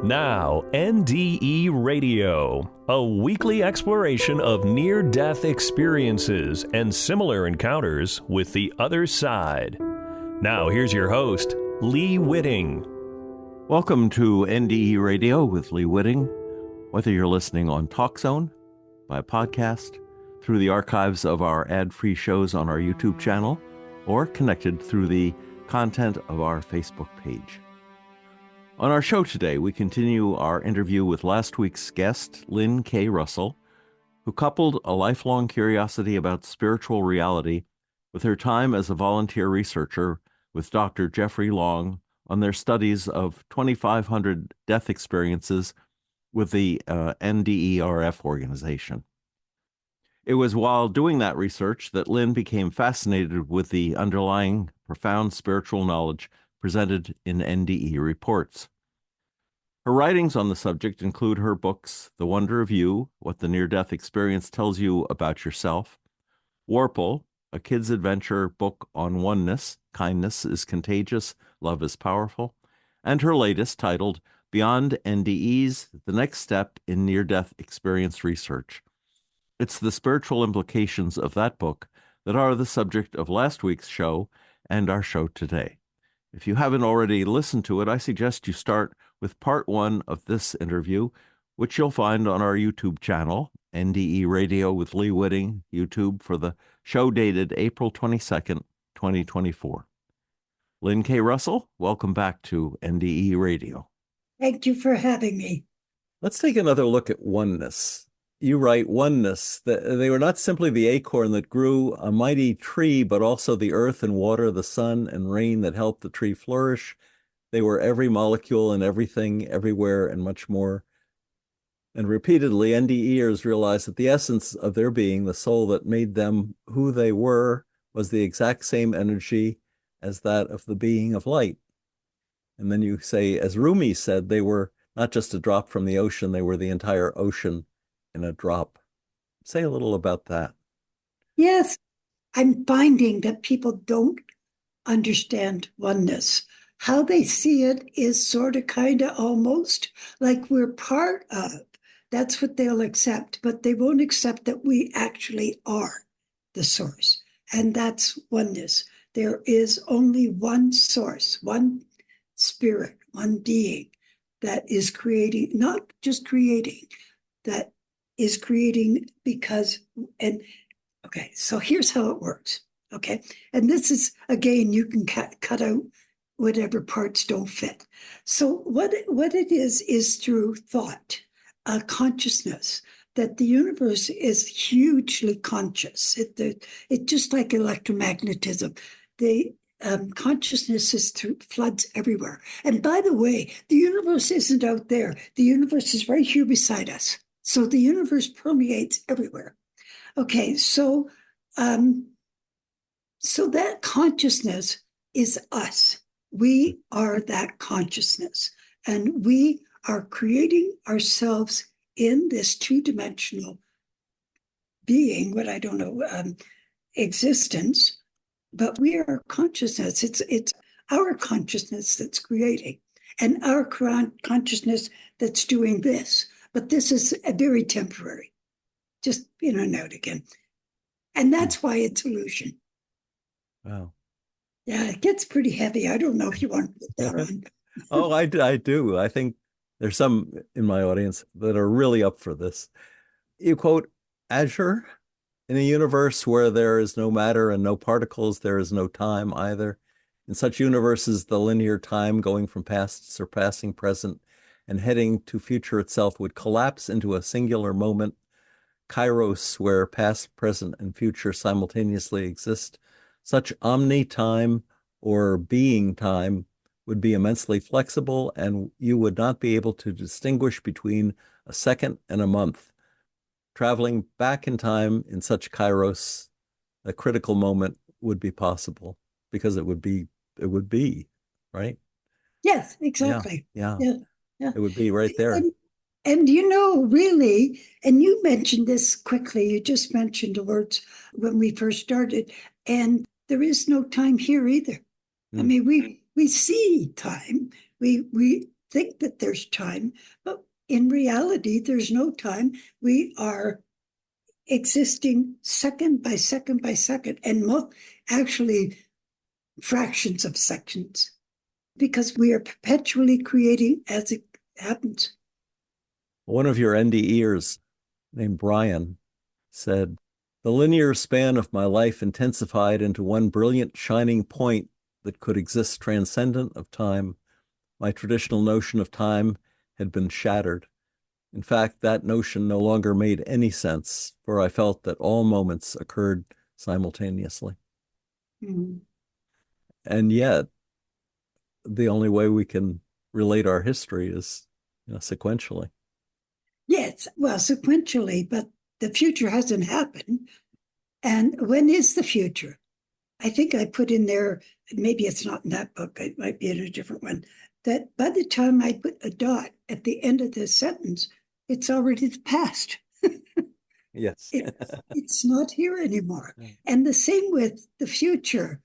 Now, NDE Radio, a weekly exploration of near-death experiences and similar encounters with the other side. Now, here's your host, Lee Witting. Welcome to NDE Radio with Lee Witting. Whether you're listening on TalkZone, by podcast, through the archives of our ad-free shows on our YouTube channel, or connected through the content of our Facebook page. On our show today, we continue our interview with last week's guest, Lynn K. Russell, who coupled a lifelong curiosity about spiritual reality with her time as a volunteer researcher with Dr. Jeffrey Long on their studies of 2,500 death experiences with the NDERF organization. It was while doing that research that Lynn became fascinated with the underlying profound spiritual knowledge presented in NDE reports. Her writings on the subject include her books, The Wonder of You, What the Near-Death Experience Tells You About Yourself, Warple, a kid's adventure book on oneness, Kindness is Contagious, Love is Powerful, and her latest titled Beyond NDEs, The Next Step in Near-Death Experience Research. It's the spiritual implications of that book that are the subject of last week's show and our show today. If you haven't already listened to it, I suggest you start with part one of this interview, which you'll find on our YouTube channel, NDE Radio with Lee Witting, YouTube, for the show dated April 22nd, 2024. Lynn K. Russell, welcome back to NDE Radio. Thank you for having me. Let's take another look at oneness. You write oneness, that they were not simply the acorn that grew a mighty tree, but also the earth and water, the sun and rain that helped the tree flourish. They were every molecule and everything, everywhere, and much more. And repeatedly, NDEers realized that the essence of their being, the soul that made them who they were, was the exact same energy as that of the being of light. And then you say, as Rumi said, they were not just a drop from the ocean, they were the entire ocean in a drop. Say a little about that. Yes, I'm finding that people don't understand oneness. How they see it is sort of kind of almost like we're part of. That's what they'll accept, but they won't accept that we actually are the source. And that's oneness. There is only one source, one spirit, one being that is creating, not just creating, that is creating because, and okay, so here's how it works, okay? And this is, again, you can cut out whatever parts don't fit. So what it is through thought, consciousness, that the universe is hugely conscious. It just like electromagnetism, the consciousness is through floods everywhere. And by the way, the universe isn't out there. The universe is right here beside us. So the universe permeates everywhere. Okay, so that consciousness is us. We are that consciousness, and we are creating ourselves in this two-dimensional being, what I don't know, existence. But we are consciousness. It's our consciousness that's creating, and our consciousness that's doing this. But this is a very temporary, just in and out again. And that's why it's illusion. Wow. Yeah, it gets pretty heavy. I don't know if you want to put that on. Oh, I do. I think there's some in my audience that are really up for this. You quote Azure, in a universe where there is no matter and no particles, there is no time either. In such universes, the linear time going from past surpassing present and heading to future itself would collapse into a singular moment, kairos, where past, present, and future simultaneously exist. Such omni-time or being time would be immensely flexible, and you would not be able to distinguish between a second and a month. Traveling back in time in such kairos, a critical moment would be possible because it would be, right? Yes, exactly. Yeah. Yeah. It would be right there. And you know, really, and you mentioned this quickly, you just mentioned the words when we first started, and there is no time here either. I mean, we see time. We think that there's time, but in reality, there's no time. We are existing second by second by second, and actually fractions of seconds, because we are perpetually creating as it happens. One of your NDEs, named Brian, said, "The linear span of my life intensified into one brilliant shining point that could exist transcendent of time. My traditional notion of time had been shattered. In fact, that notion no longer made any sense, for I felt that all moments occurred simultaneously." Mm-hmm. And yet, the only way we can relate our history is, sequentially. Yes, well, sequentially, but the future hasn't happened. And when is the future? I think I put in there, maybe it's not in that book, it might be in a different one, that by the time I put a dot at the end of the sentence, it's already the past. Yes. It's not here anymore. And the same with the future.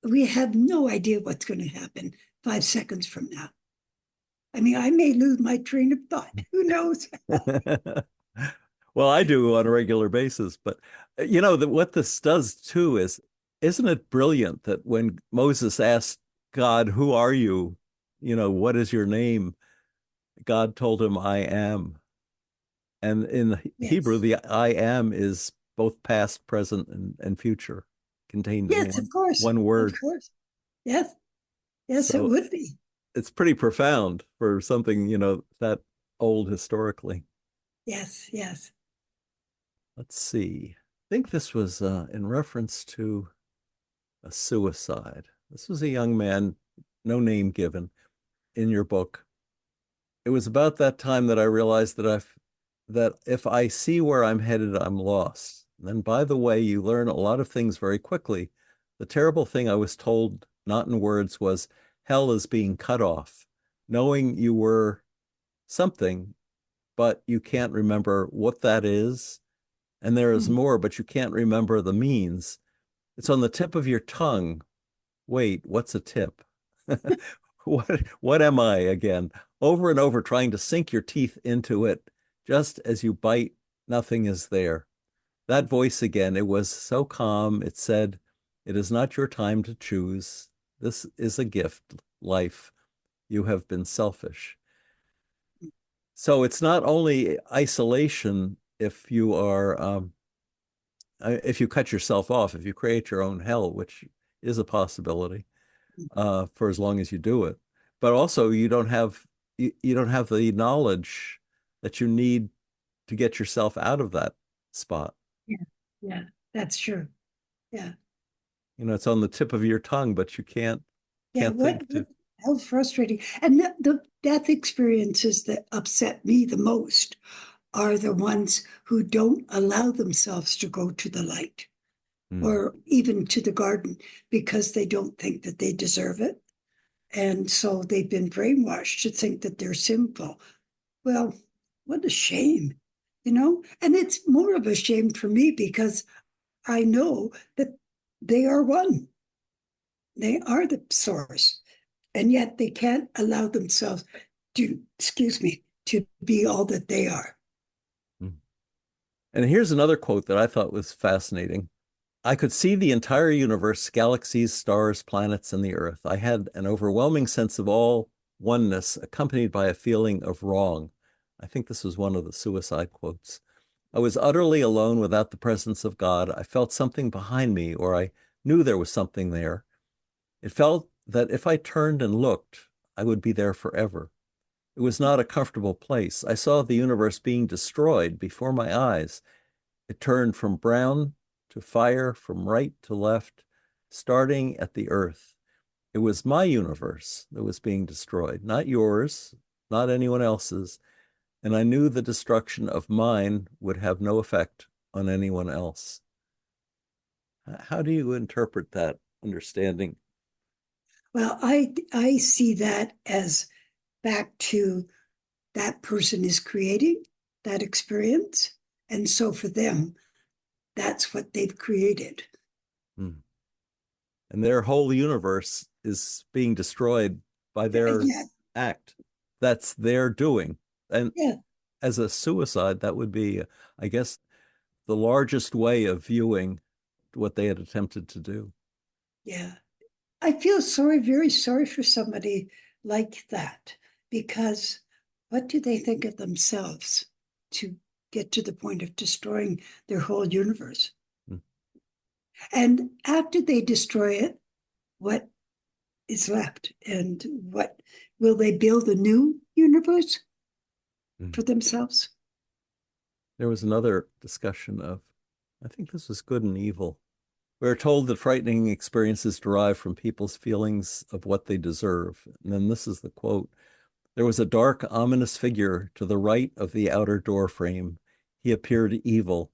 We have no idea what's going to happen 5 seconds from now. I mean, I may lose my train of thought. Who knows? Well, I do on a regular basis, but what this does too is, isn't it brilliant that when Moses asked God, "Who are you? What is your name?" God told him, "I am." And in Yes. Hebrew, the "I am" is both past, present, and future, contained in Of course. one word. Of course. Yes. Yes, So it would be. it's pretty profound for something, that old historically. Yes, yes. Let's see. I think this was in reference to a suicide. This was a young man, no name given, in your book. It was about that time that I realized that if I see where I'm headed, I'm lost. And then, by the way, you learn a lot of things very quickly. The terrible thing I was told, not in words, was hell is being cut off, knowing you were something, but you can't remember what that is. And there is more, but you can't remember the means. It's on the tip of your tongue. Wait, what's a tip? What am I again? Over and over, trying to sink your teeth into it. Just as you bite, nothing is there. That voice again, it was so calm. It said, "It is not your time to choose. This is a gift, life. You have been selfish." So it's not only isolation if you are, if you cut yourself off, if you create your own hell, which is a possibility for as long as you do it, but also you don't have the knowledge that you need to get yourself out of that spot. Yeah, that's true. Yeah. It's on the tip of your tongue, but you can't think to. How frustrating. And the death experiences that upset me the most are the ones who don't allow themselves to go to the light or even to the garden because they don't think that they deserve it. And so they've been brainwashed to think that they're sinful. Well, what a shame, And it's more of a shame for me because I know that they are one. They are the source. And yet they can't allow themselves to be all that they are. And here's another quote that I thought was fascinating. "I could see the entire universe, galaxies, stars, planets, and the earth. I had an overwhelming sense of all oneness, accompanied by a feeling of wrong." I think this was one of the suicide quotes. "I was utterly alone without the presence of God. I felt something behind me, or I knew there was something there. It felt that if I turned and looked, I would be there forever. It was not a comfortable place. I saw the universe being destroyed before my eyes. It turned from brown to fire, from right to left, starting at the earth. It was my universe that was being destroyed, not yours, not anyone else's. And I knew the destruction of mine would have no effect on anyone else." How do you interpret that understanding? Well, I see that as back to that person is creating that experience. And so for them, that's what they've created. And their whole universe is being destroyed by their act. That's their doing. And Yeah, as a suicide, that would be, I guess, the largest way of viewing what they had attempted to do. yeah. I feel sorry, very sorry for somebody like that, because what do they think of themselves to get to the point of destroying their whole universe? Mm. And after they destroy it, what is left? And what will they build a new universe for themselves? There was another discussion of, I think this was good and evil. We are told that frightening experiences derive from people's feelings of what they deserve. And then this is the quote. There was a dark, ominous figure to the right of the outer door frame. He appeared evil.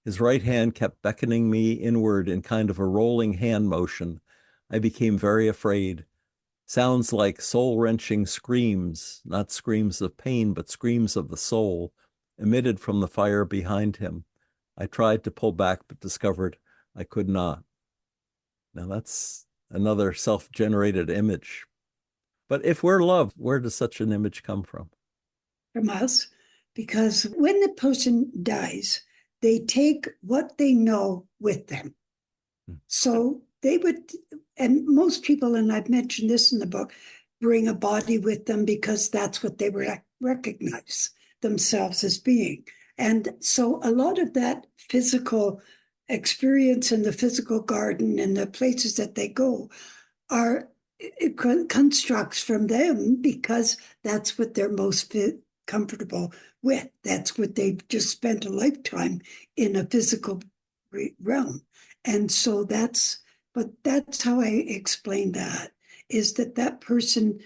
His right hand kept beckoning me inward in kind of a rolling hand motion. I became very afraid. Sounds like soul-wrenching screams, not screams of pain, but screams of the soul, emitted from the fire behind him. I tried to pull back, but discovered I could not. Now that's another self-generated image. But if we're love, where does such an image come from? From us, because when the person dies, they take what they know with them. So they would, and most people, and I've mentioned this in the book, bring a body with them because that's what they recognize themselves as being. And so a lot of that physical experience in the physical garden and the places that they go are constructs from them, because that's what they're most comfortable with. That's what they've just spent a lifetime in a physical realm. And so that's how I explain that, is that person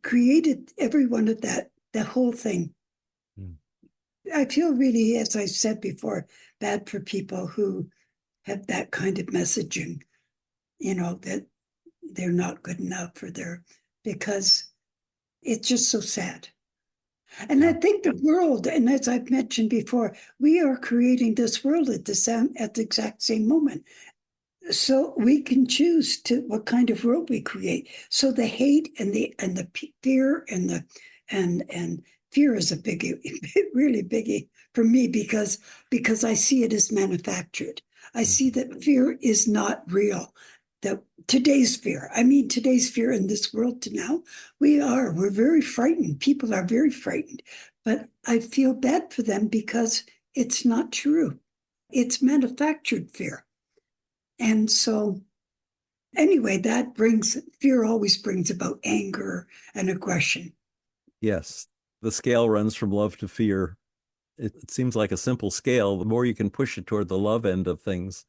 created every one of that, the whole thing. I feel really, as I said before, bad for people who have that kind of messaging, that they're not good enough for because it's just so sad. And I think the world, and as I've mentioned before, we are creating this world at the exact same moment. So we can choose what kind of world we create. So the hate and the fear and fear is a biggie, really biggie for me, because I see it as manufactured. I see that fear is not real. Today's fear in this world to now, we're very frightened. People are very frightened, but I feel bad for them because it's not true. It's manufactured fear. And so anyway, fear always brings about anger and aggression. Yes, the scale runs from love to fear. It seems like a simple scale. The more you can push it toward the love end of things,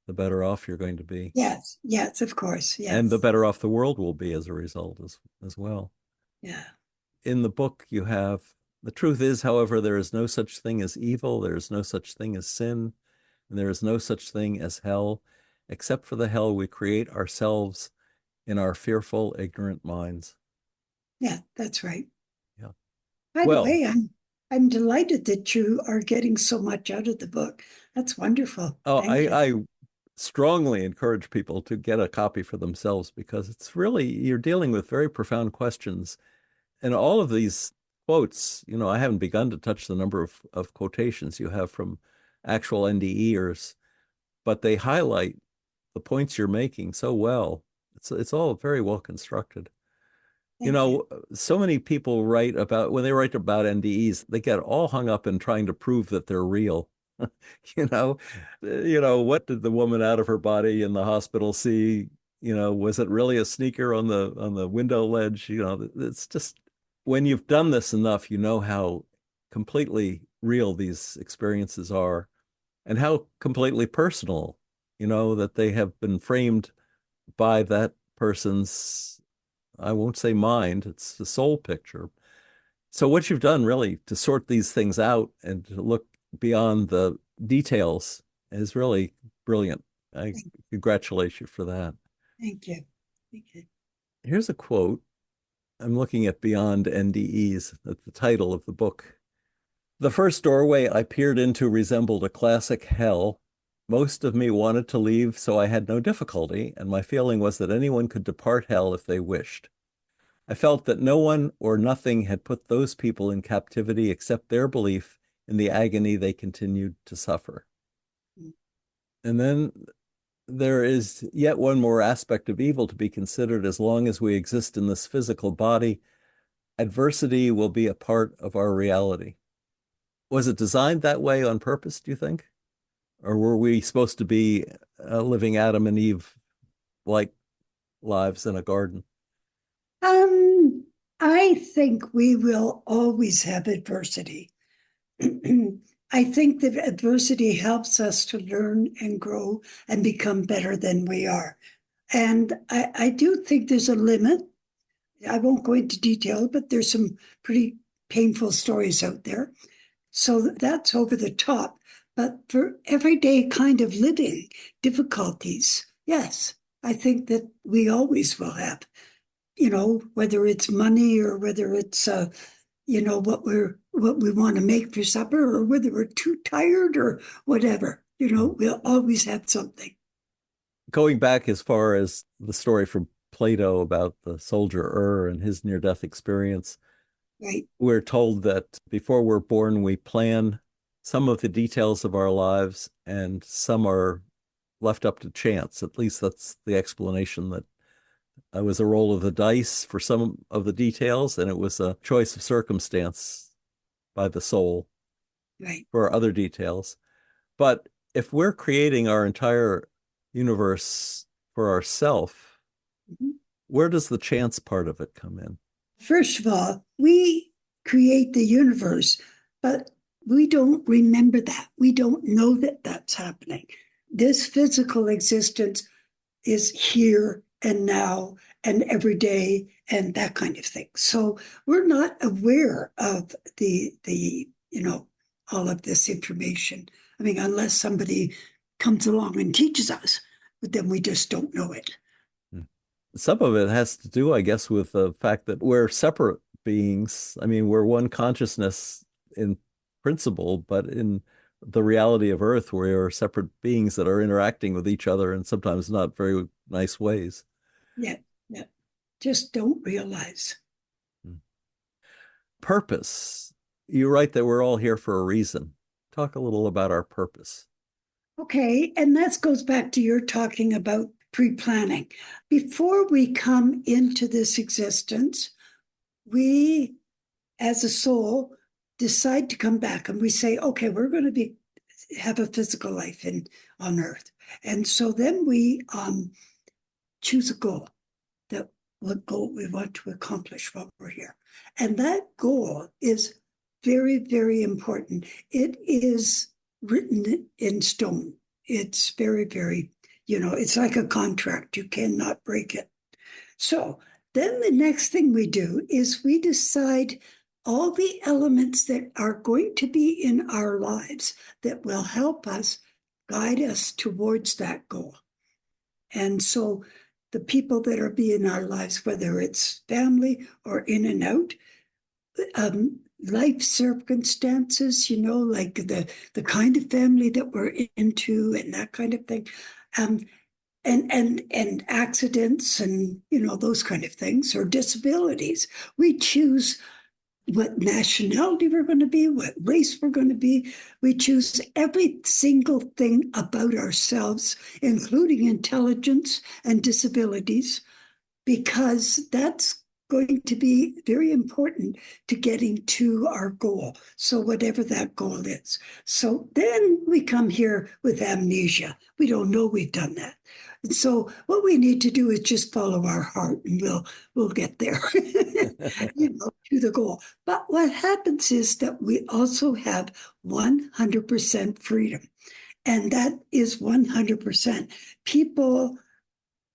the better off you're going to be. Yes, of course. Yes. And the better off the world will be as a result as well. Yeah. In the book, you have, the truth is, however, there is no such thing as evil, there is no such thing as sin, and there is no such thing as hell, except for the hell we create ourselves in our fearful, ignorant minds. Yeah, that's right. Yeah. By the way, I'm delighted that you are getting so much out of the book. That's wonderful. I strongly encourage people to get a copy for themselves, because it's really, you're dealing with very profound questions. And all of these quotes, I haven't begun to touch the number of quotations you have from actual NDEers, but they highlight the points you're making so well. It's all very well constructed. So many people when they write about NDEs, they get all hung up in trying to prove that they're real. What did the woman out of her body in the hospital see? Was it really a sneaker on the window ledge? It's just, when you've done this enough, you know how completely real these experiences are, and how completely personal, that they have been framed by that person's, I won't say mind, it's the soul picture. So what you've done really to sort these things out and to look beyond the details is really brilliant. I congratulate you for that. Thank you. Here's a quote. I'm looking at Beyond NDEs, at the title of the book. The first doorway I peered into resembled a classic hell. Most of me wanted to leave, so I had no difficulty, and my feeling was that anyone could depart hell if they wished. I felt that no one or nothing had put those people in captivity except their belief in the agony they continued to suffer. And then there is yet one more aspect of evil to be considered. As long as we exist in this physical body, adversity will be a part of our reality. Was it designed that way on purpose, do you think? Or were we supposed to be living Adam and Eve like lives in a garden? I think we will always have adversity. I think that adversity helps us to learn and grow and become better than we are. And I do think there's a limit. I won't go into detail, but there's some pretty painful stories out there. So that's over the top. But for everyday kind of living difficulties, yes, I think that we always will have, whether it's money or whether it's, what we want to make for supper or whether we're too tired or whatever, we'll always have something. Going back as far as the story from Plato about the soldier and his near-death experience, right? We're told that before we're born, we plan some of the details of our lives and some are left up to chance. At least that's the explanation, that it was a roll of the dice for some of the details, and it was a choice of circumstance by the soul right. for other details. But if we're creating our entire universe for ourselves, where does the chance part of it come in? First of all, we create the universe, but we don't remember that. We don't know that that's happening. This physical existence is here and now and every day and that kind of thing. So we're not aware of the all of this information. I mean, unless somebody comes along and teaches us, but then we just don't know it. Some of it has to do, I guess, with the fact that we're separate beings. I mean, we're one consciousness in principle, but in the reality of Earth, we are separate beings that are interacting with each other in sometimes not very nice ways. Yeah. Just don't realize. Purpose. You write that we're all here for a reason. Talk a little about our purpose. Okay, and that goes back to your talking about pre-planning. Before we come into this existence, we, as a soul, decide to come back and we say, okay, we're going to have a physical life on Earth. And so then we choose a goal, what goal we want to accomplish while we're here. And that goal is very, very important. It is written in stone. It's very, very, it's like a contract. You cannot break it. So then the next thing we do is we decide all the elements that are going to be in our lives that will help us, guide us towards that goal. And so the people that are in our lives, whether it's family or in and out, life circumstances, like the kind of family that we're into and that kind of thing, and accidents and those kind of things, or disabilities. We choose what nationality we're going to be, what race we're going to be. We choose every single thing about ourselves, including intelligence and disabilities, because that's going to be very important to getting to our goal. So whatever that goal is. So then we come here with amnesia. We don't know we've done that. And so what we need to do is just follow our heart and we'll get there, to the goal. But what happens is that we also have 100% freedom. And that is 100%. People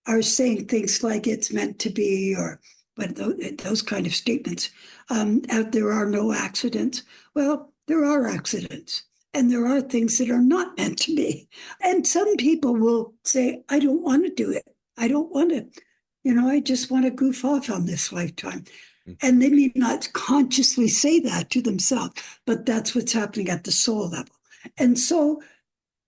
are saying things like it's meant to be, or those kind of statements. There are no accidents. Well, there are accidents. And there are things that are not meant to be. And some people will say, I don't want to do it. I don't want to, I just want to goof off on this lifetime. And they may not consciously say that to themselves, but that's what's happening at the soul level. And so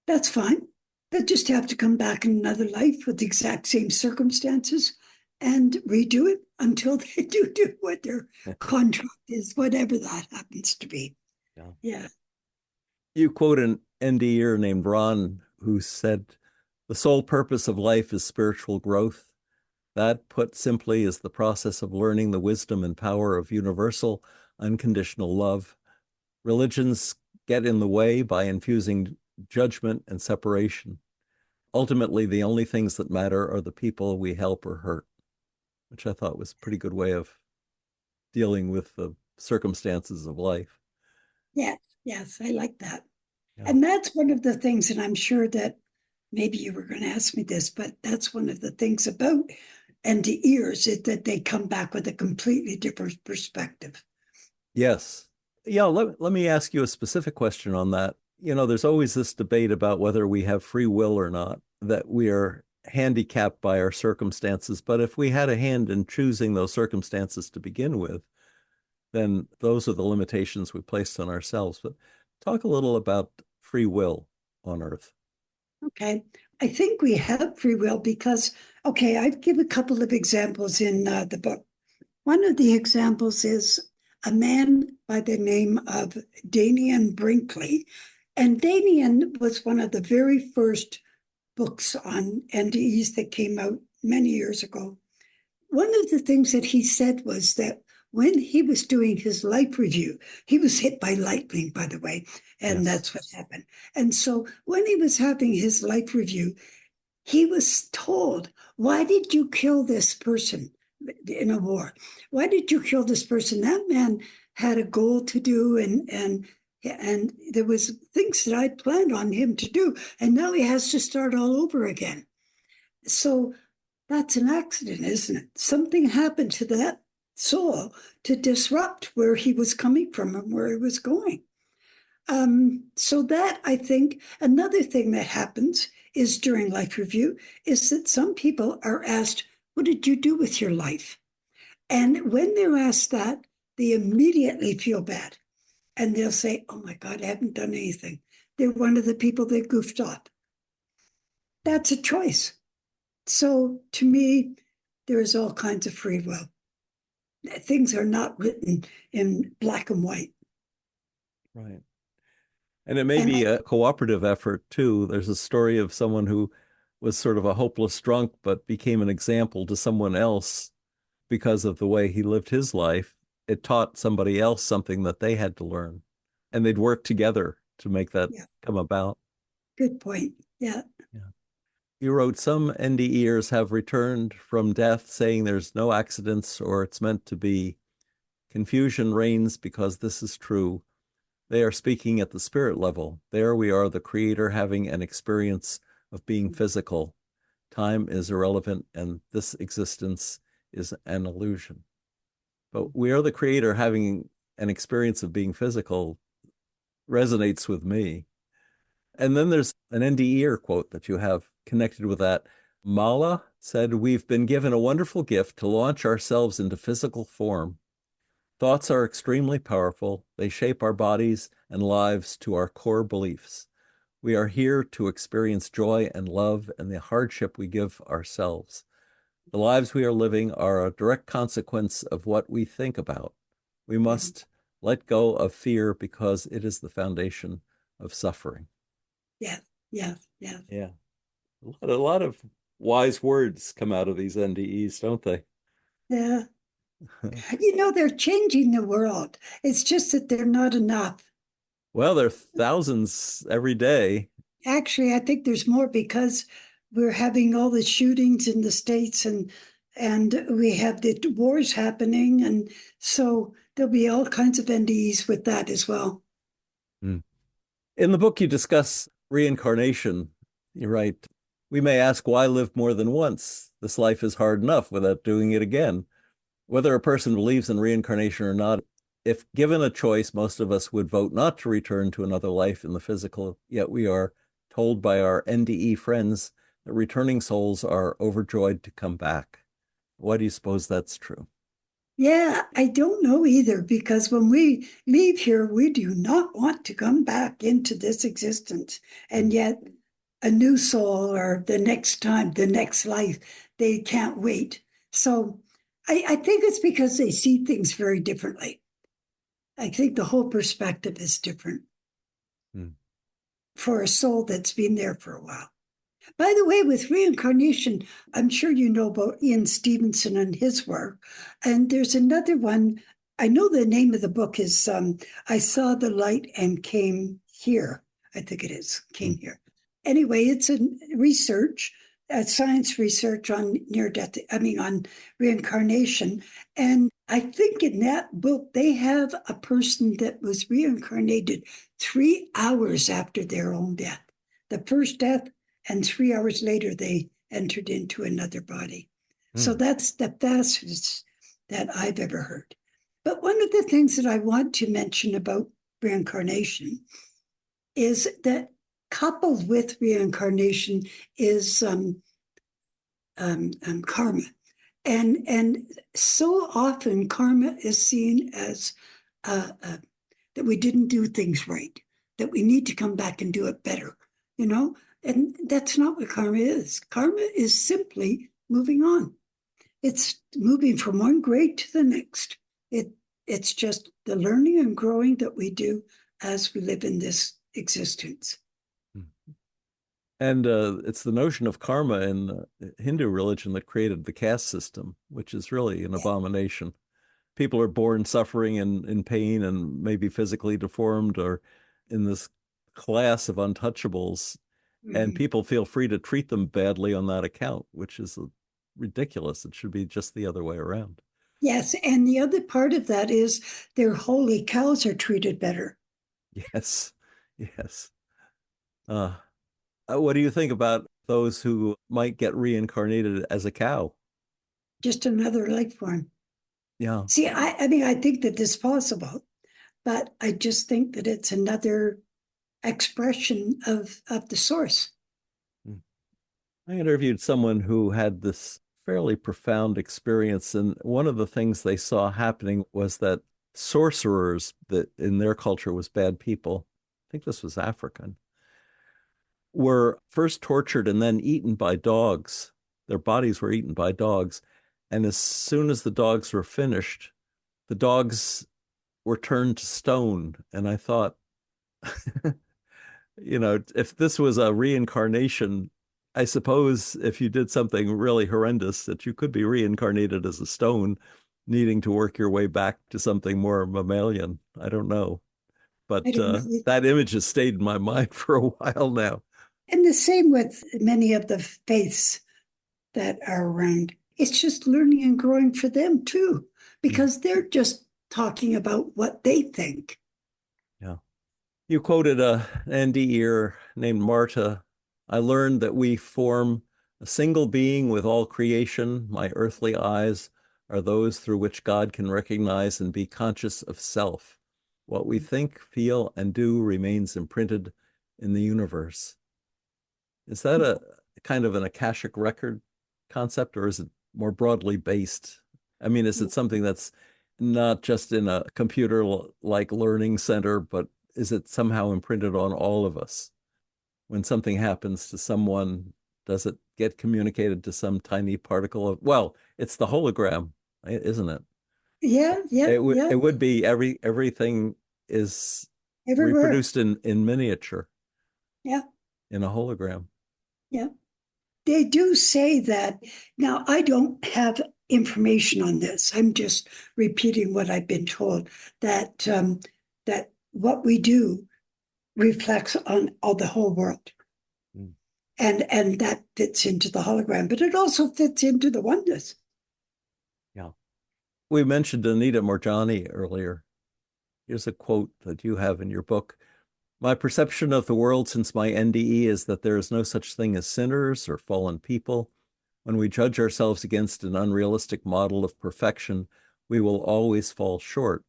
that's fine. They just have to come back in another life with the exact same circumstances and redo it until they do what their contract is, whatever that happens to be. Yeah. Yeah. You quote an NDEer named Ron who said, "The sole purpose of life is spiritual growth. That, put simply, is the process of learning the wisdom and power of universal, unconditional love. Religions get in the way by infusing judgment and separation. Ultimately, the only things that matter are the people we help or hurt," which I thought was a pretty good way of dealing with the circumstances of life. Yes, I like that. Yeah. And that's one of the things, and I'm sure that maybe you were going to ask me this, but that's one of the things about NDEs is that they come back with a completely different perspective. Yes. Yeah, let me ask you a specific question on that. There's always this debate about whether we have free will or not, that we are handicapped by our circumstances. But if we had a hand in choosing those circumstances to begin with, then those are the limitations we placed on ourselves. But talk a little about free will on Earth. Okay. I think we have free will because, I'd give a couple of examples in the book. One of the examples is a man by the name of Daniel Brinkley. And Daniel was one of the very first books on NDEs that came out many years ago. One of the things that he said was that when he was doing his life review, he was hit by lightning, by the way, and that's what happened. And so when he was having his life review, he was told, why did you kill this person in a war? Why did you kill this person? That man had a goal to do, and there was things that I planned on him to do, and now he has to start all over again. So that's an accident, isn't it? Something happened to that soul to disrupt where he was coming from and where he was going. So that, I think, another thing that happens is during life review is that some people are asked, what did you do with your life? And when they're asked that, they immediately feel bad. And they'll say, oh my God, I haven't done anything. They're one of the people that goofed off. That's a choice. So to me, there is all kinds of free will. Things are not written in black and white. Right. And it may be a cooperative effort too. There's a story of someone who was sort of a hopeless drunk, but became an example to someone else because of the way he lived his life. It taught somebody else something that they had to learn, and they'd work together to make that come about. Good point. Yeah. You wrote, some NDEers have returned from death saying there's no accidents or it's meant to be. Confusion reigns because this is true. They are speaking at the spirit level. There we are, the creator having an experience of being physical. Time is irrelevant, and this existence is an illusion. But we are the creator having an experience of being physical resonates with me. And then there's an NDEer quote that you have connected with that. Mala said, we've been given a wonderful gift to launch ourselves into physical form. Thoughts are extremely powerful. They shape our bodies and lives to our core beliefs. We are here to experience joy and love and the hardship we give ourselves. The lives we are living are a direct consequence of what we think about. We must let go of fear because it is the foundation of suffering. Yeah. A lot of wise words come out of these NDEs, don't they? Yeah. They're changing the world. It's just that they're not enough. Well, there are thousands every day. Actually, I think there's more because we're having all the shootings in the States and we have the wars happening. And so there'll be all kinds of NDEs with that as well. In the book, you discuss reincarnation. You write, we may ask why live more than once? This life is hard enough without doing it again. Whether a person believes in reincarnation or not, if given a choice, most of us would vote not to return to another life in the physical, yet we are told by our NDE friends that returning souls are overjoyed to come back. Why do you suppose that's true? Yeah, I don't know either, because when we leave here, we do not want to come back into this existence. And yet a new soul or the next time, the next life, they can't wait. So I think it's because they see things very differently. I think the whole perspective is different for a soul that's been there for a while. By the way, with reincarnation, I'm sure you know about Ian Stevenson and his work. And there's another one. I know the name of the book is I Saw the Light and Came Here. I think it is, Came Here. Anyway, it's a research, science research on on reincarnation. And I think in that book, they have a person that was reincarnated 3 hours after their own death. The first death, and 3 hours later, they entered into another body. So that's the fastest that I've ever heard. But one of the things that I want to mention about reincarnation is that coupled with reincarnation is karma. And so often karma is seen as that we didn't do things right, that we need to come back and do it better, And that's not what karma is. Karma is simply moving on. It's moving from one grade to the next. It's just the learning and growing that we do as we live in this existence. And it's the notion of karma in Hindu religion that created the caste system, which is really an abomination. People are born suffering and in pain and maybe physically deformed or in this class of untouchables. And people feel free to treat them badly on that account, which is ridiculous. It should be just the other way around. Yes, and the other part of that is their holy cows are treated better. Yes. What do you think about those who might get reincarnated as a cow? Just another life form. Yeah. See, I think that this is possible, but I just think that it's another expression of the source. I interviewed someone who had this fairly profound experience, and one of the things they saw happening was that sorcerers, that in their culture was bad people, I think this was African, were first tortured and then eaten by dogs. Their bodies were eaten by dogs. And as soon as the dogs were finished, the dogs were turned to stone. And I thought, if this was a reincarnation, I suppose if you did something really horrendous, that you could be reincarnated as a stone, needing to work your way back to something more mammalian. I don't know. But that image has stayed in my mind for a while now. And the same with many of the faiths that are around. It's just learning and growing for them too, because they're just talking about what they think. Yeah. You quoted an NDE named Marta. I learned that we form a single being with all creation. My earthly eyes are those through which God can recognize and be conscious of self. What we think, feel, and do remains imprinted in the universe. Is that a kind of an Akashic record concept, or is it more broadly based? I mean, is it something that's not just in a computer-like learning center, but is it somehow imprinted on all of us? When something happens to someone, does it get communicated to some tiny particle of, well, it's the hologram, isn't it? Yeah. It would be everything is everywhere reproduced in miniature. Yeah. In a hologram. Yeah. They do say that. Now, I don't have information on this. I'm just repeating what I've been told, that that what we do reflects on all the whole world. And that fits into the hologram, but it also fits into the oneness. Yeah. We mentioned Anita Morjani earlier. Here's a quote that you have in your book. My perception of the world since my NDE is that there is no such thing as sinners or fallen people. When we judge ourselves against an unrealistic model of perfection, we will always fall short.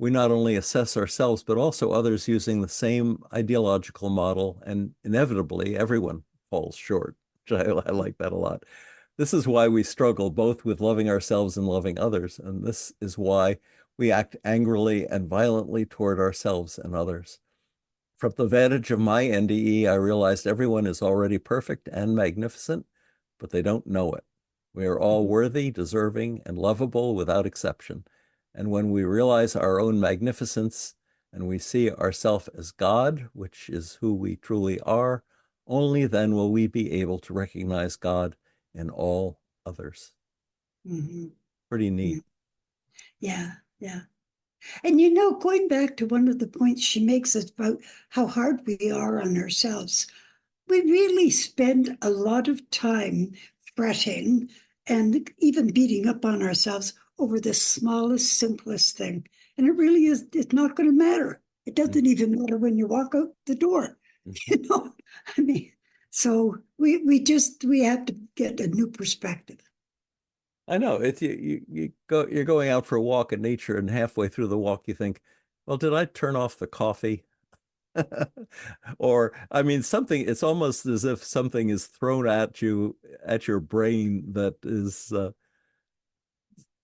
We not only assess ourselves, but also others using the same ideological model, and inevitably everyone falls short. I like that a lot. This is why we struggle both with loving ourselves and loving others, and this is why we act angrily and violently toward ourselves and others. From the vantage of my NDE, I realized everyone is already perfect and magnificent, but they don't know it. We are all worthy, deserving, and lovable without exception. And when we realize our own magnificence and we see ourselves as God, which is who we truly are, only then will we be able to recognize God in all others. Mm-hmm. Pretty neat. Yeah, yeah. And going back to one of the points she makes about how hard we are on ourselves, we really spend a lot of time fretting and even beating up on ourselves over the smallest, simplest thing. And it really is, it's not going to matter. It doesn't even matter when you walk out the door. I mean, so we have to get a new perspective. I know it's you're going out for a walk in nature, and halfway through the walk you think, well, did I turn off the coffee? Or I mean, it's almost as if something is thrown at you, at your brain, that is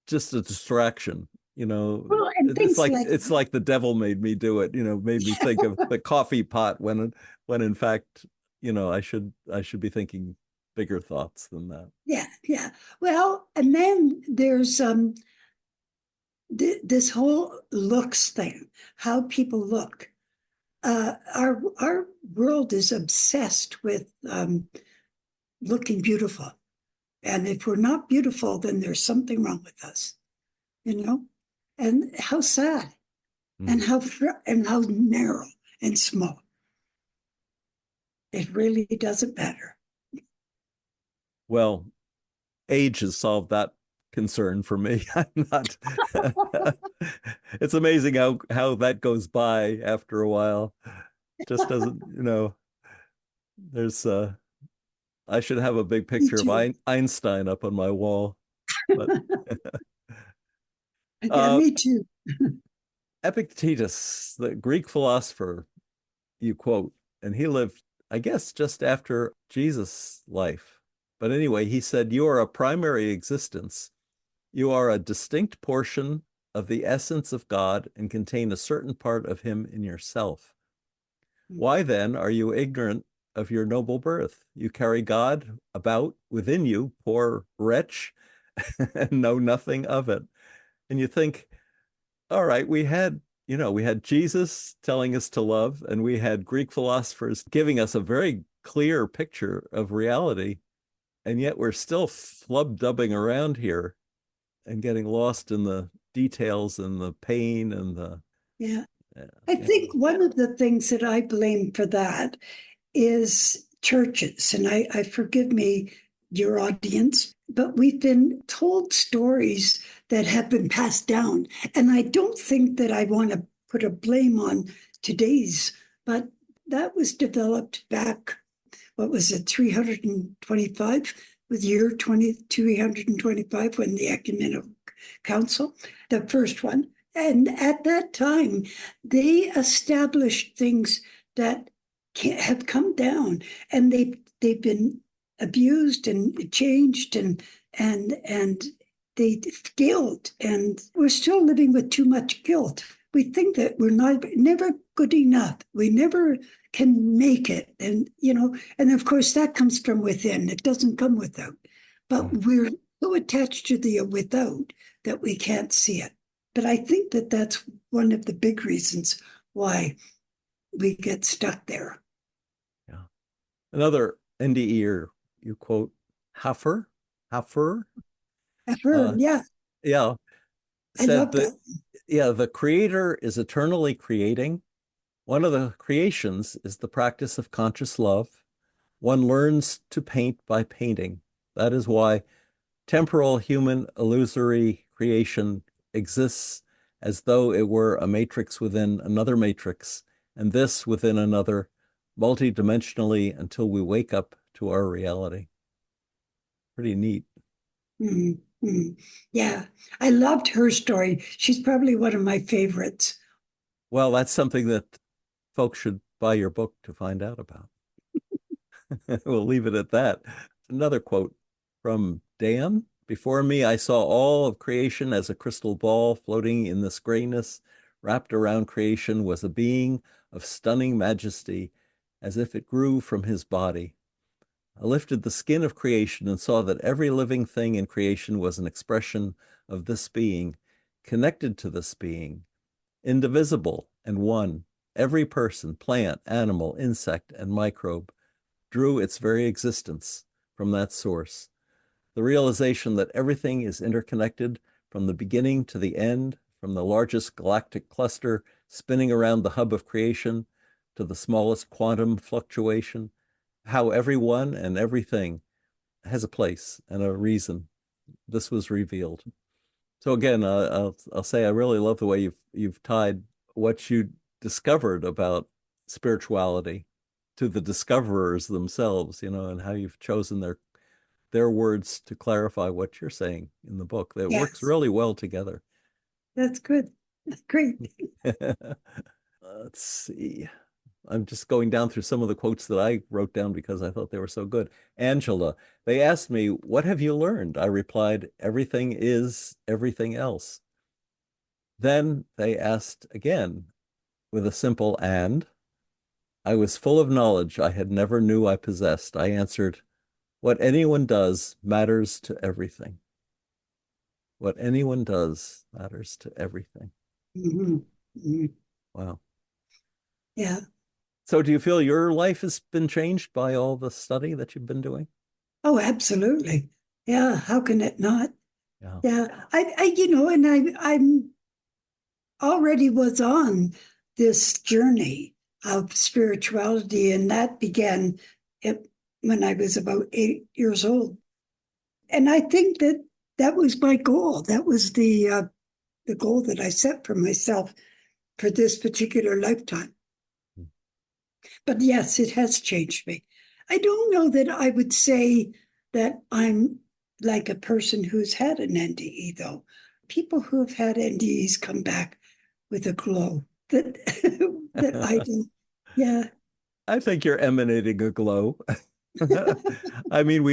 just a distraction. Well, and It's like the devil made me do it, made me think of the coffee pot when in fact, I should be thinking bigger thoughts than that. Yeah. Well, and then there's this whole looks thing, how people look. Our world is obsessed with looking beautiful, and if we're not beautiful, then there's something wrong with us, And how sad, and how narrow and small. It really doesn't matter. Well, age has solved that concern for me. I'm not. It's amazing how that goes by after a while. Just doesn't, there's I should have a big picture of Einstein up on my wall. But yeah, me too. Epictetus, the Greek philosopher, you quote, and he lived, I guess, just after Jesus' life. But anyway, he said, "You are a primary existence. You are a distinct portion of the essence of God and contain a certain part of him in yourself. Why then are you ignorant of your noble birth? You carry God about within you, poor wretch, and know nothing of it." And you think, all right, we had Jesus telling us to love, and we had Greek philosophers giving us a very clear picture of reality. And yet we're still flub-dubbing around here and getting lost in the details and the pain and the... Yeah. I think one of the things that I blame for that is churches. And I forgive me, your audience, but we've been told stories that have been passed down. And I don't think that I want to put a blame on today's, but that was developed back, what was it, 325, with year 325, when the Ecumenical Council, the first one. And at that time, they established things that have come down, and they've been abused and changed, and they guilt, and we're still living with too much guilt. We think that we're never good enough. We never can make it. And, and of course that comes from within. It doesn't come without. But we're so attached to the without that we can't see it. But I think that that's one of the big reasons why we get stuck there. Yeah. Another NDE, you quote, Haffer, yeah. Yeah. I love that. Yeah, the creator is eternally creating. One of the creations is the practice of conscious love. One learns to paint by painting. That is why temporal, human, illusory creation exists as though it were a matrix within another matrix, and this within another, multidimensionally, until we wake up to our reality. Pretty neat. Mm-hmm. Yeah, I loved her story. She's probably one of my favorites. Well, that's something that folks should buy your book to find out about. We'll leave it at that. Another quote from Dan. "Before me, I saw all of creation as a crystal ball floating in this grayness. Wrapped around creation was a being of stunning majesty, as if it grew from his body. I lifted the skin of creation and saw that every living thing in creation was an expression of this being, connected to this being, indivisible and one. Every person, plant, animal, insect, and microbe drew its very existence from that source. The realization that everything is interconnected from the beginning to the end, from the largest galactic cluster spinning around the hub of creation to the smallest quantum fluctuation, how everyone and everything has a place and a reason. This was revealed. So again, I'll say I really love the way you've tied what you discovered about spirituality to the discoverers themselves, and how you've chosen their words to clarify what you're saying in the book. That works really well together. That's good. That's great. Let's see. I'm just going down through some of the quotes that I wrote down because I thought they were so good. Angela, they asked me, "What have you learned?" I replied, "Everything is everything else." Then they asked again with a simple "and." I was full of knowledge I had never knew I possessed. I answered, "What anyone does matters to everything. What anyone does matters to everything." Mm-hmm. Mm-hmm. Wow. Yeah. So do you feel your life has been changed by all the study that you've been doing? Oh, absolutely. Yeah. How can it not? Yeah. Yeah. I'm already was on this journey of spirituality, and that began when I was about 8 years old. And I think that was my goal. That was the goal that I set for myself for this particular lifetime. But yes, it has changed me. I don't know that I would say that I'm like a person who's had an NDE, though. People who have had NDEs come back with a glow that that I do. Yeah. I think you're emanating a glow. I mean,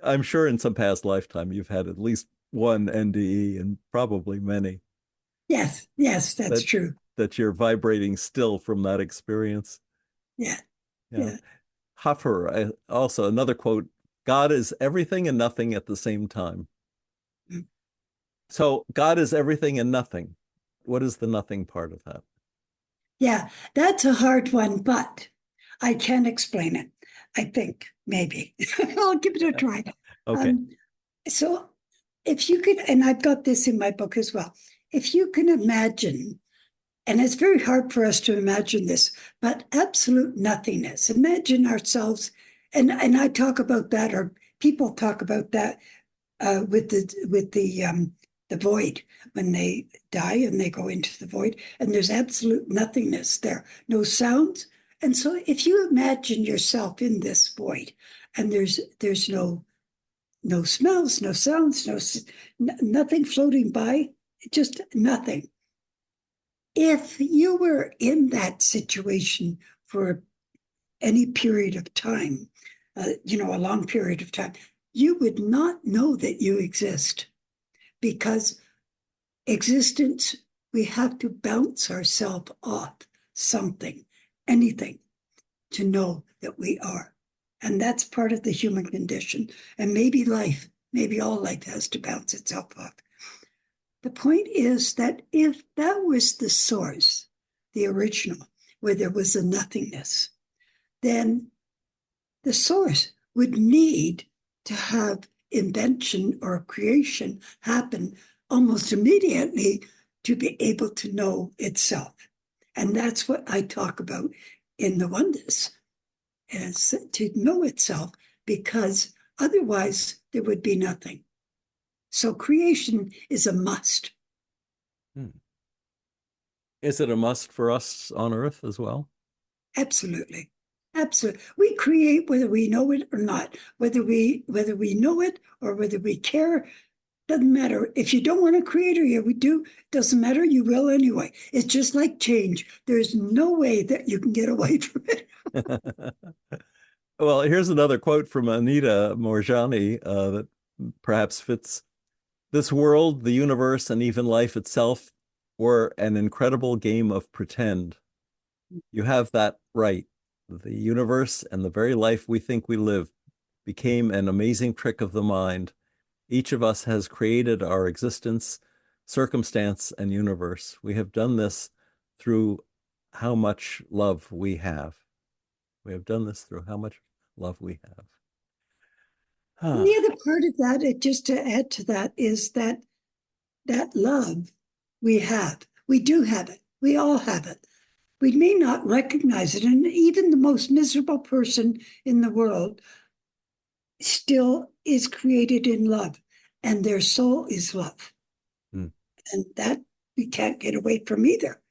I'm sure in some past lifetime you've had at least one NDE and probably many. Yes, that's true. That you're vibrating still from that experience. Yeah. Yeah. Huffer, also another quote, "God is everything and nothing at the same time." Mm. So God is everything and nothing. What is the nothing part of that? Yeah, that's a hard one, but I can explain it. I think maybe I'll give it a try. Okay. So if you could, and I've got this in my book as well, if you can imagine, and it's very hard for us to imagine this, but absolute nothingness. Imagine ourselves, and I talk about that, or people talk about that with the void when they die and they go into the void, and there's absolute nothingness there, no sounds. And so if you imagine yourself in this void, and there's no smells, no sounds, nothing floating by, just nothing. If you were in that situation for any period of time, a long period of time, you would not know that you exist, because existence, we have to bounce ourselves off something, anything, to know that we are. And that's part of the human condition. And maybe all life has to bounce itself off. The point is that if that was the source, the original, where there was a nothingness, then the source would need to have invention or creation happen almost immediately to be able to know itself. And that's what I talk about in the oneness, is to know itself, because otherwise there would be nothing. So creation is a must. Is it a must for us on Earth as well? Absolutely. Absolutely. We create whether we know it or not, whether we know it or whether we care. Doesn't matter. If you don't want to create or you do, doesn't matter. You will anyway. It's just like change. There's no way that you can get away from it. Well, here's another quote from Anita Morjani that perhaps fits. "This world, the universe, and even life itself were an incredible game of pretend. You have that right. The universe and the very life we think we live became an amazing trick of the mind. Each of us has created our existence, circumstance, and universe. We have done this through how much love we have. We have done this through how much love we have. And the other part of that, just to add to that, is that love we have. We do have it. We all have it. We may not recognize it. And even the most miserable person in the world still is created in love. And their soul is love. And that we can't get away from either,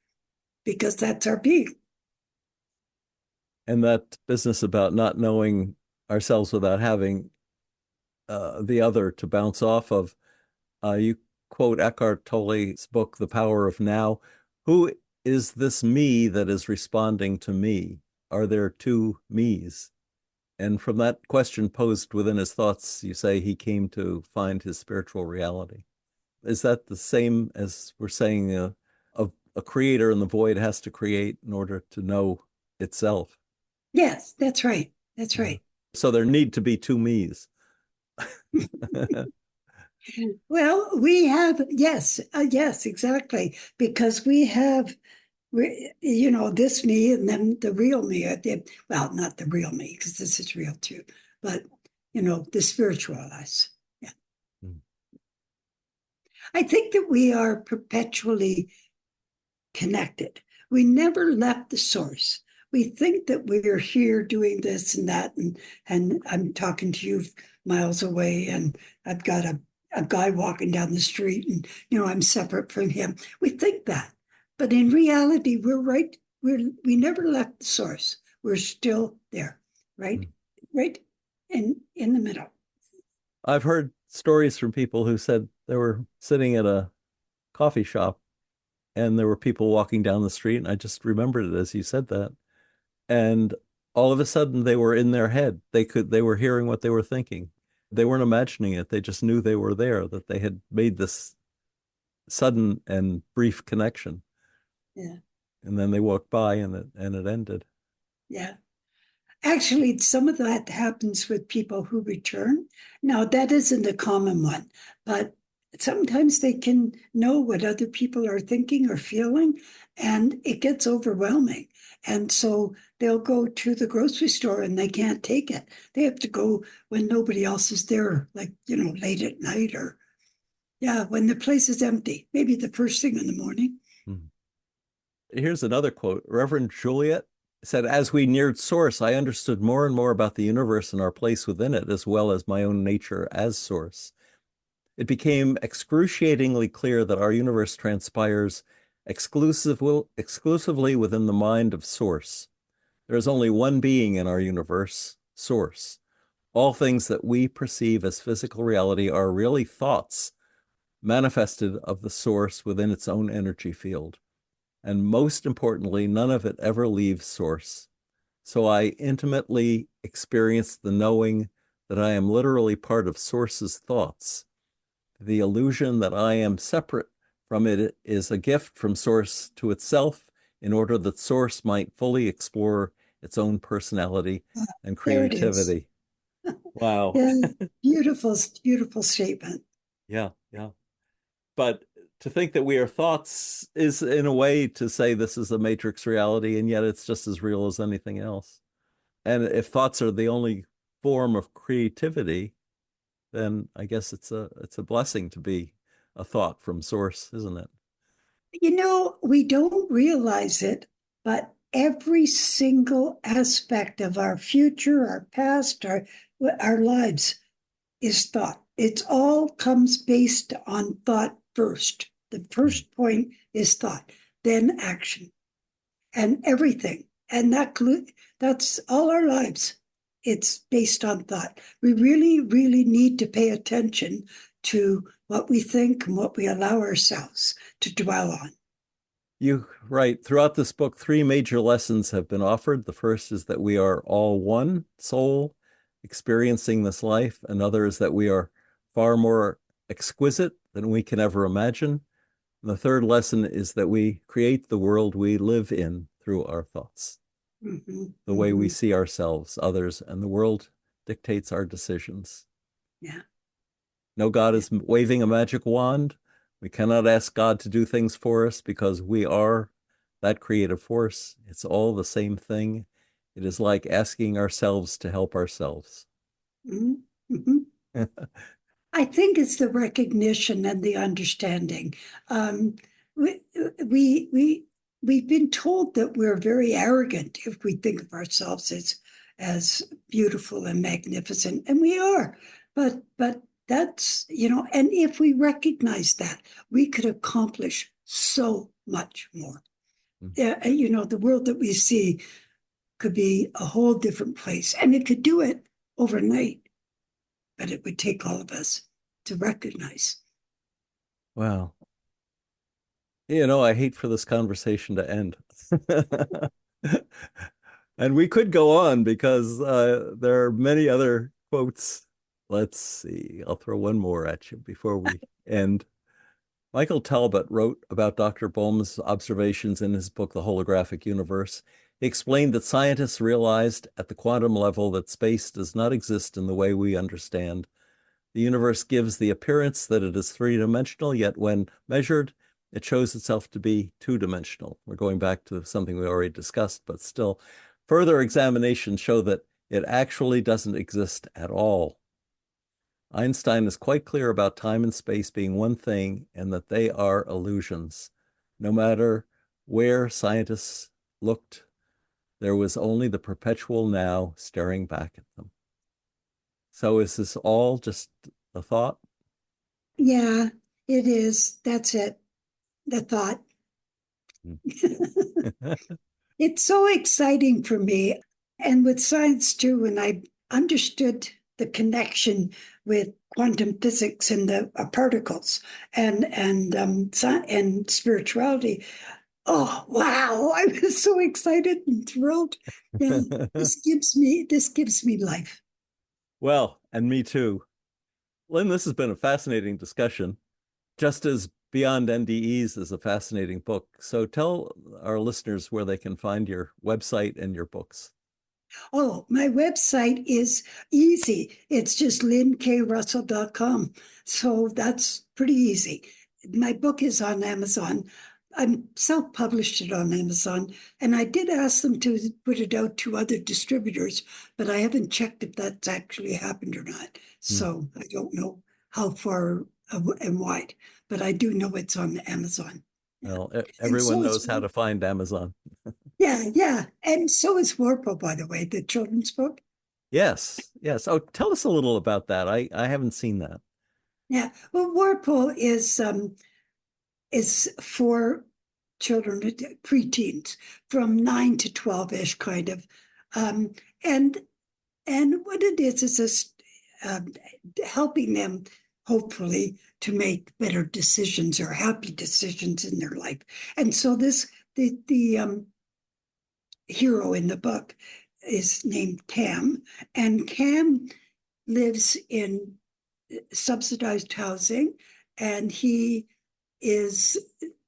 because that's our being. And that business about not knowing ourselves without having the other to bounce off of, you quote Eckhart Tolle's book, The Power of Now. Who is this me that is responding to me? Are there two me's? And from that question posed within his thoughts, you say he came to find his spiritual reality. Is that the same as we're saying a creator in the void has to create in order to know itself? Yes, that's right. That's right. So there need to be two me's. Well, we have, yes, exactly, because we have, this me and then the real me. Well, not the real me, because this is real too, but, the spiritual us. Yeah. I think that we are perpetually connected. We never left the source. We think that we're here doing this and that, and I'm talking to you miles away, and I've got a guy walking down the street, and I'm separate from him. We think that, but in reality, we're right. We never left the source. We're still there, right, right in the middle. I've heard stories from people who said they were sitting at a coffee shop, and there were people walking down the street, and I just remembered it as you said that. And all of a sudden they were in their head. They were hearing what they were thinking. They weren't imagining it. They just knew they were there, that they had made this sudden and brief connection. Yeah. And then they walked by and it ended. Yeah. Actually, some of that happens with people who return. Now, that isn't a common one, but sometimes they can know what other people are thinking or feeling, and it gets overwhelming. And so they'll go to the grocery store and they can't take it. They have to go when nobody else is there, like, late at night, or, when the place is empty, maybe the first thing in the morning. Here's another quote. Reverend Juliet said, "As we neared Source, I understood more and more about the universe and our place within it, as well as my own nature as Source. It became excruciatingly clear that our universe transpires exclusively within the mind of Source. There is only one being in our universe, Source. All things that we perceive as physical reality are really thoughts manifested of the Source within its own energy field. And most importantly, none of it ever leaves Source. So I intimately experienced the knowing that I am literally part of Source's thoughts. The illusion that I am separate from it is a gift from Source to itself, in order that Source might fully explore its own personality and creativity." Wow. Yeah, beautiful, beautiful statement. Yeah. But to think that we are thoughts is, in a way, to say this is a matrix reality, and yet it's just as real as anything else. And if thoughts are the only form of creativity, then I guess it's a blessing to be a thought from Source, isn't it? We don't realize it, but every single aspect of our future, our past, our lives is thought. It all comes based on thought first. The first point is thought, then action, and everything. And that's all our lives. It's based on thought. We really, really need to pay attention to what we think and what we allow ourselves to dwell on. You write, throughout this book, 3 major lessons have been offered. The first is that we are all one soul experiencing this life. Another is that we are far more exquisite than we can ever imagine. And the third lesson is that we create the world we live in through our thoughts. the way we see ourselves, others, and the world dictates our decisions. Yeah. No God is waving a magic wand. We cannot ask God to do things for us because we are that creative force. It's all the same thing. It is like asking ourselves to help ourselves. I think it's the recognition and the understanding. We, we've been told that we're very arrogant if we think of ourselves as beautiful and magnificent, and we are. But that's, and if we recognize that, we could accomplish so much more. The world that we see could be a whole different place, and it could do it overnight, but it would take all of us to recognize. Wow. I hate for this conversation to end. And we could go on because there are many other quotes. Let's see. I'll throw one more at you before we end. Michael Talbot wrote about Dr. Bohm's observations in his book, The Holographic Universe. He explained that scientists realized at the quantum level that space does not exist in the way we understand. The universe gives the appearance that it is three-dimensional, yet when measured, it shows itself to be two-dimensional. We're going back to something we already discussed, but still, further examinations show that it actually doesn't exist at all. Einstein is quite clear about time and space being one thing and that they are illusions. No matter where scientists looked, there was only the perpetual now staring back at them. So is this all just a thought? Yeah, it is. That's it. The thought. It's so exciting for me. And with science too, when I understood the connection with quantum physics and the particles and spirituality. Oh, wow. I was so excited and thrilled. Yeah, this gives me life. Well, and me too. Lynn, this has been a fascinating discussion, just as Beyond NDEs is a fascinating book. So tell our listeners where they can find your website and your books. Oh, my website is easy. It's just lynnKrussell.com. So that's pretty easy. My book is on Amazon. I'm self-published it on Amazon, and I did ask them to put it out to other distributors, but I haven't checked if that's actually happened or not. So I don't know how far and wide, but I do know it's on Amazon. Well, everyone knows how to find Amazon. Yeah. And so is Warple, by the way, the children's book. Yes. Oh, tell us a little about that. I haven't seen that. Yeah. Well, Warple is for children, preteens, from 9 to 12-ish, kind of. And what it is helping them, hopefully, to make better decisions or happy decisions in their life. And so the hero in the book is named Cam, and Cam lives in subsidized housing, and he is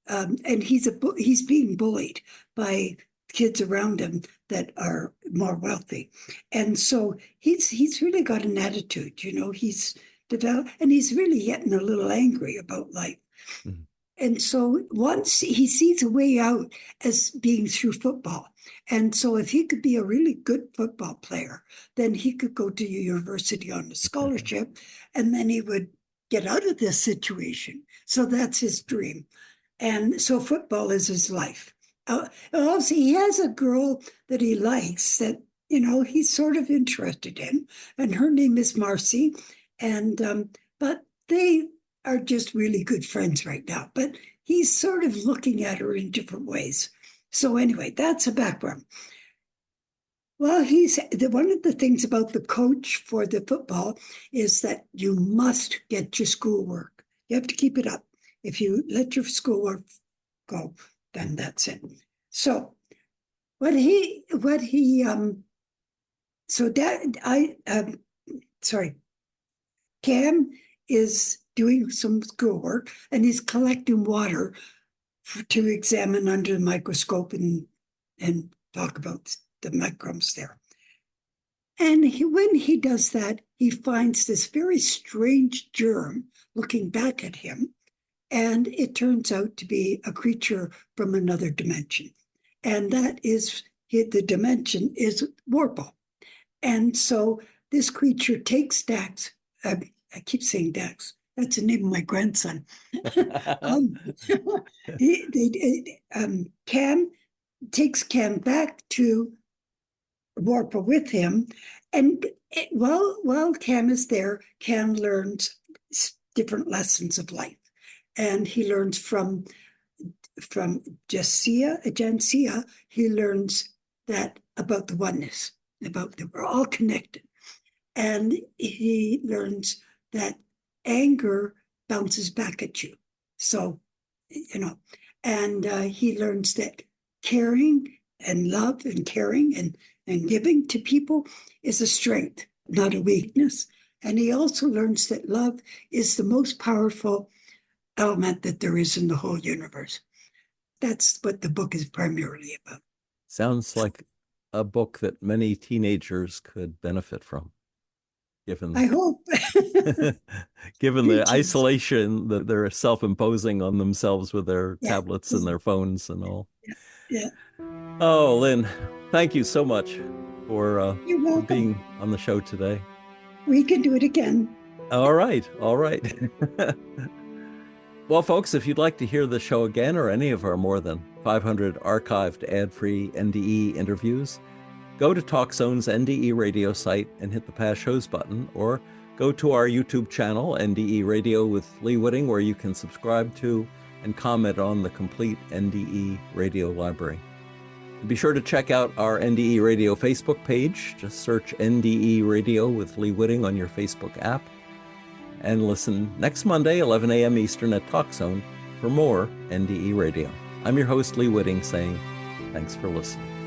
and he's being bullied by kids around him that are more wealthy, and so he's really got an attitude. He's developed, and he's really getting a little angry about life. Mm-hmm. And so once he sees a way out as being through football. And so if he could be a really good football player, then he could go to university on a scholarship, and then he would get out of this situation. So that's his dream. And so football is his life. Also, he has a girl that he likes that, he's sort of interested in, and her name is Marcy. And but they are just really good friends right now. But he's sort of looking at her in different ways. So anyway, that's a background. Well, one of the things about the coach for the football is that you must get your schoolwork. You have to keep it up. If you let your schoolwork go, then that's it. So Cam is doing some schoolwork, and he's collecting water to examine under the microscope and talk about the microbes there. And when he does that, he finds this very strange germ looking back at him. And it turns out to be a creature from another dimension. And that is, the dimension is Warple. And so this creature takes Dax. I keep saying Dax. That's the name of my grandson. Cam takes Cam back to Warple with him. And while Cam is there, Cam learns different lessons of life. And he learns from Jancia, he learns that about the oneness, about that we're all connected. And he learns that anger bounces back at you. So, and he learns that caring and love and caring and giving to people is a strength, not a weakness. And he also learns that love is the most powerful element that there is in the whole universe. That's what the book is primarily about. Sounds like a book that many teenagers could benefit from. I hope. Given the isolation that they're self-imposing on themselves with their tablets and their phones and all. Yeah. Oh, Lynn, thank you so much for being on the show today. We can do it again. All right. Well, folks, if you'd like to hear the show again or any of our more than 500 archived ad-free NDE interviews, go to TalkZone's NDE Radio site and hit the Past Shows button, or go to our YouTube channel, NDE Radio with Lee Witting, where you can subscribe to and comment on the complete NDE Radio library. And be sure to check out our NDE Radio Facebook page. Just search NDE Radio with Lee Witting on your Facebook app. And listen next Monday, 11 a.m. Eastern at TalkZone for more NDE Radio. I'm your host, Lee Witting, saying thanks for listening.